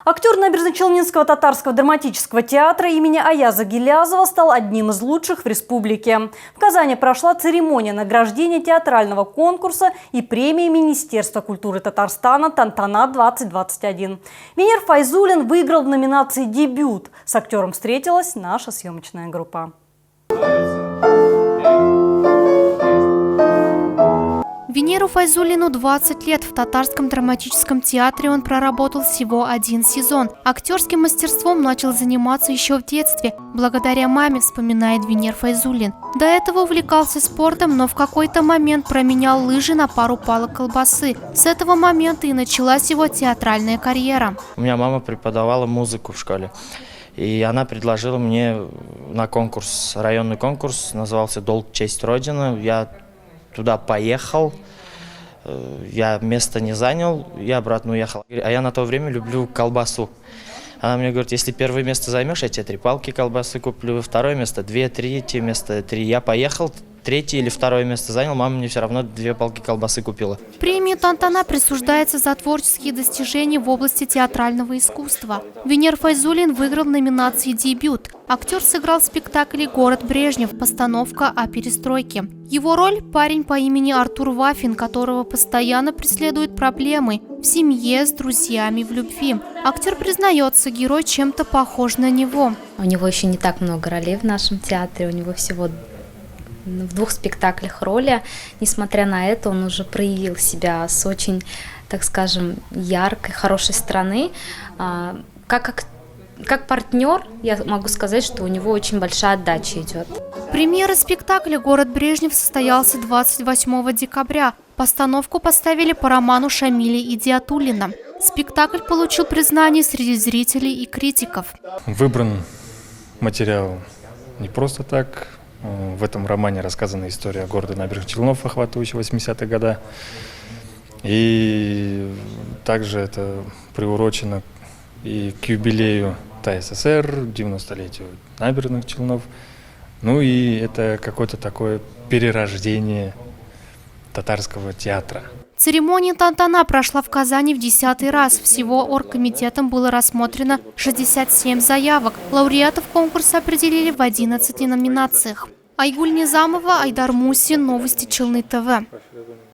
Актер Набережно-Челнинского татарского драматического театра имени Аяза Гилязова стал одним из лучших в республике. В Казани прошла церемония награждения театрального конкурса и премии Министерства культуры Татарстана «Тантана-2021». Венер Файзуллин выиграл в номинации «Дебют». С актером встретилась наша съемочная группа. Венеру Файзуллину 20 лет. В Татарском драматическом театре он проработал всего один сезон. Актерским мастерством начал заниматься еще в детстве. Благодаря маме, вспоминает Венер Файзуллин. До этого увлекался спортом, но в какой-то момент променял лыжи на пару палок колбасы. С этого момента и началась его театральная карьера. У меня мама преподавала музыку в школе. И она предложила мне на конкурс, районный конкурс, назывался «Долг, честь, Родина». Я туда поехал, я место не занял, я обратно уехал. А я на то время люблю колбасу. Она мне говорит, если первое место займешь, я тебе 3 палки колбасы куплю, второе место 2, третье место 3. Я поехал, третье или второе место занял, мама мне все равно 2 палки колбасы купила. Премия «Тантана» присуждается за творческие достижения в области театрального искусства. Венер Файзуллин выиграл в номинации «Дебют». Актер сыграл в спектакле «Город Брежнев», постановка о перестройке. Его роль – парень по имени Артур Вафин, которого постоянно преследуют проблемы в семье, с друзьями, в любви. Актер признается, герой чем-то похож на него. У него еще не так много ролей в нашем театре, у него всего в 2 спектаклях роли. Несмотря на это, он уже проявил себя с очень, так скажем, яркой, хорошей стороны. Как партнер, я могу сказать, что у него очень большая отдача идет. Премьера спектакля «Город Брежнев» состоялся 28 декабря. Постановку поставили по роману Шамиля Идиатуллина. Спектакль получил признание среди зрителей и критиков. Выбран материал не просто так. В этом романе рассказана история города Набережных Челнов, охватывающего 80-е годы. И также это приурочено и к юбилею ТССР, 90-летию Набережных Челнов. Ну и это какое-то такое перерождение татарского театра. Церемония «Тантана» прошла в Казани в 10-й раз. Всего оргкомитетом было рассмотрено 67 заявок. Лауреатов конкурса определили в 11 номинациях. Айгуль Низамова, Айдар Мусин, Новости Челны ТВ.